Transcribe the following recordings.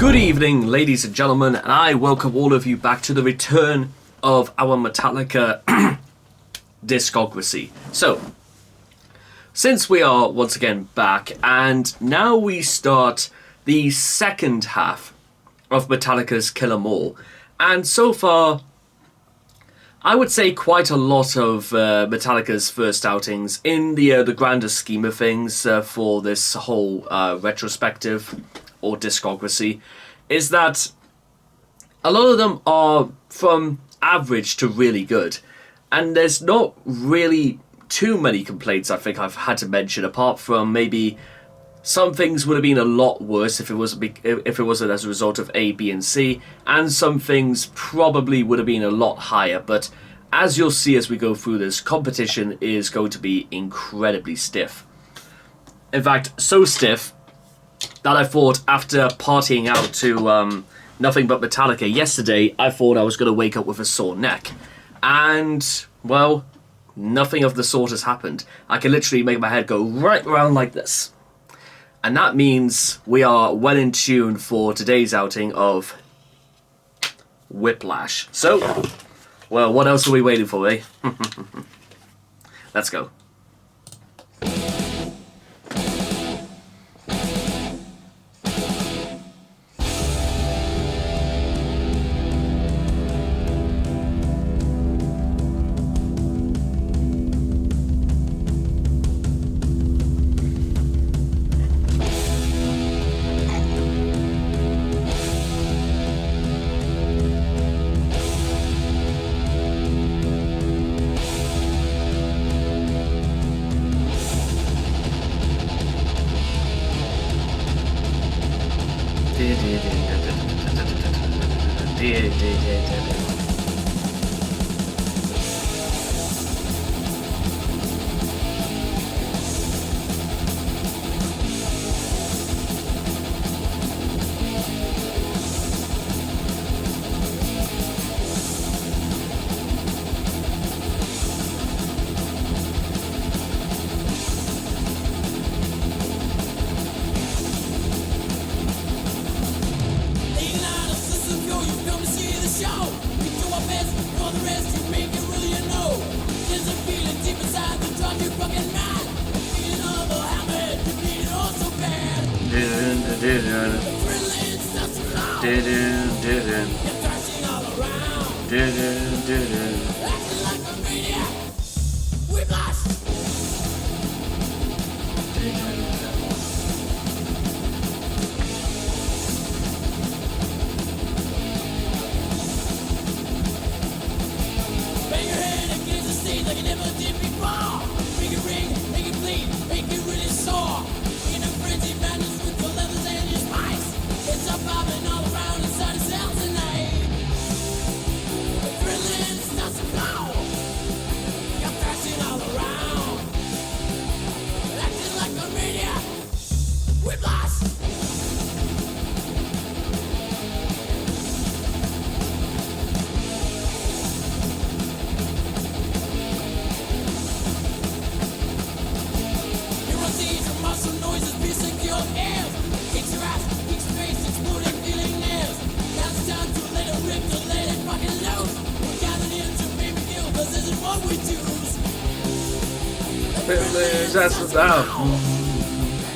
Good evening, ladies and gentlemen, and I welcome all of you back to the return of our Metallica discography. So, since we are once again back, and now we start the second half of Metallica's Kill 'Em All, and so far, I would say quite a lot of Metallica's first outings in the grander scheme of things for this whole retrospective or discography is that a lot of them are from average to really good, and there's not really too many complaints I think I've had to mention, apart from maybe some things would have been a lot worse if it wasn't as a result of A, B, and C, and some things probably would have been a lot higher. But as you'll see as we go through this, competition is going to be incredibly stiff. In fact, so stiff that I thought after partying out to nothing but Metallica yesterday, I thought I was going to wake up with a sore neck. And, well, nothing of the sort has happened. I can literally make my head go right around like this. And that means we are well in tune for today's outing of Whiplash. So, well, what else are we waiting for, eh? Let's go.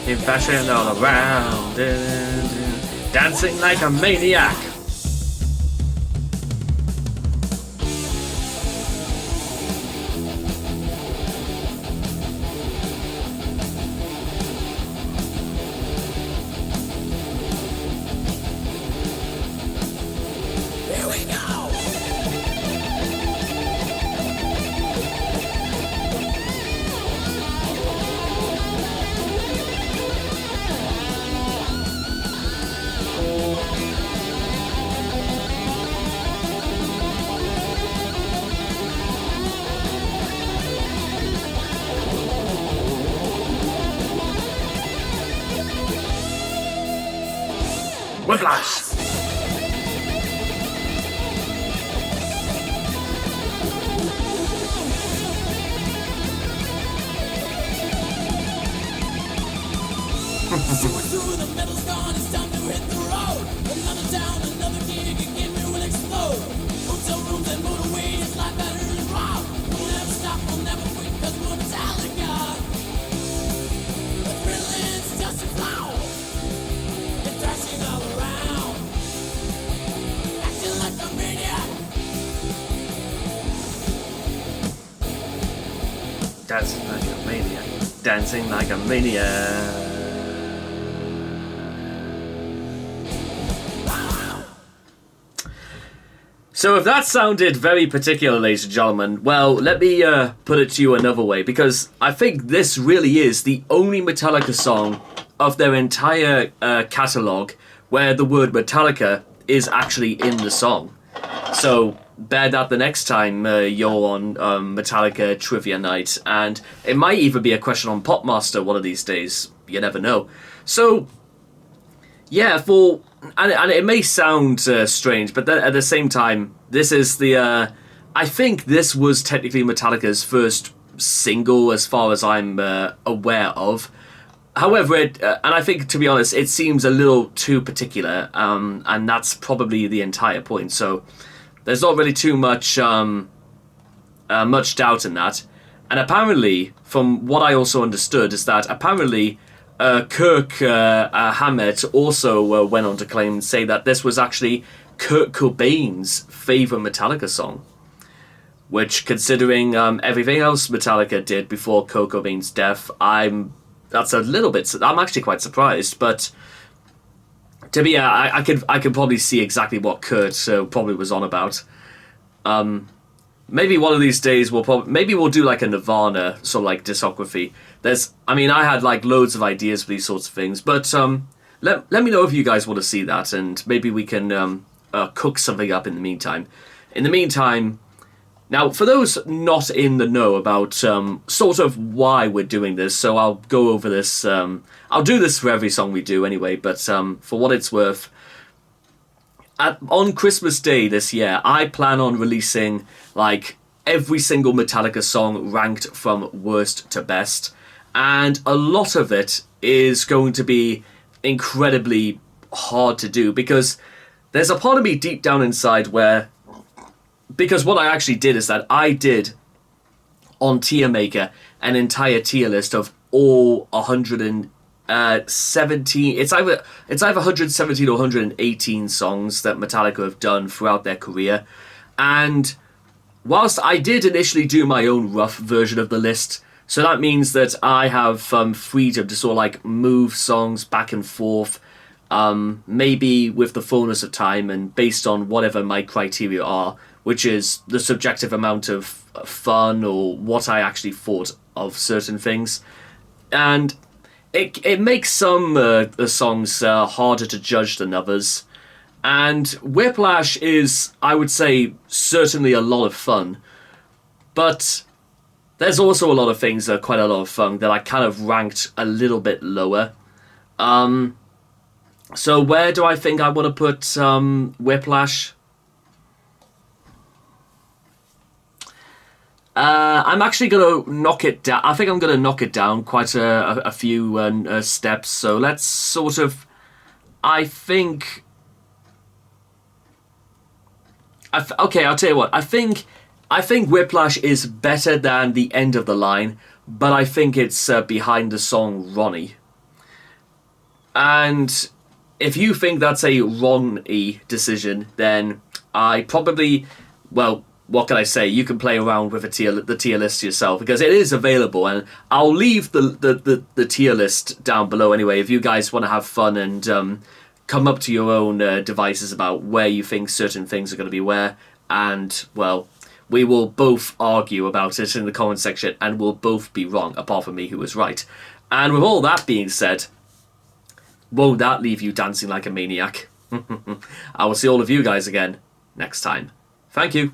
In fashion all around, dancing like a maniac. Whiplash! The metal's gone, it's time to hit the road. Dancing like a maniac. Dancing like a maniac. So if that sounded very particular, ladies and gentlemen, well, let me put it to you another way, because I think this really is the only Metallica song of their entire catalogue where the word Metallica is actually in the song. So bear that the next time you're on Metallica Trivia Night, and it might even be a question on Popmaster one of these days. You never know. So, yeah, and it may sound strange, but then at the same time, this is the... I think this was technically Metallica's first single, as far as I'm aware of. However, and I think, to be honest, it seems a little too particular, and that's probably the entire point. So there's not really too much much doubt in that. And apparently, from what I also understood, is that apparently Kirk Hammett also went on to claim and say that this was actually Kurt Cobain's favourite Metallica song. Which, considering everything else Metallica did before Kurt Cobain's death, I'm actually quite surprised. But to be, I could probably see exactly what Kurt probably was on about. Maybe one of these days we'll do like a Nirvana sort of like discography. I had like loads of ideas for these sorts of things, but let me know if you guys want to see that, and maybe we can cook something up in the meantime. In the meantime, now for those not in the know about sort of why we're doing this, so I'll go over this. I'll do this for every song we do anyway, but for what it's worth, on Christmas Day this year, I plan on releasing like every single Metallica song ranked from worst to best, and a lot of it is going to be incredibly hard to do, because there's a part of me deep down inside because what I actually did is that I did on Tier Maker an entire tier list of all 117. It's either 117 or 118 songs that Metallica have done throughout their career, and whilst I did initially do my own rough version of the list, so that means that I have freedom to sort of like move songs back and forth, maybe with the fullness of time and based on whatever my criteria are, which is the subjective amount of fun or what I actually thought of certain things. And it makes some songs harder to judge than others. And Whiplash is, I would say, certainly a lot of fun. But there's also a lot of things that are quite a lot of fun that I kind of ranked a little bit lower. So where do I think I want to put Whiplash? I'm actually going to knock it down. I think I'm going to knock it down quite a few steps. So let's sort of... I think... okay, I'll tell you what. I think Whiplash is better than the end of the line, but I think it's behind the song Ronnie. And if you think that's a wrong-y decision, then I probably... Well, what can I say? You can play around with the tier list yourself, because it is available, and I'll leave the tier list down below anyway if you guys want to have fun and come up to your own devices about where you think certain things are going to be where, and, well, we will both argue about it in the comment section, and we'll both be wrong, apart from me who was right. And with all that being said, won't that leave you dancing like a maniac? I will see all of you guys again next time. Thank you.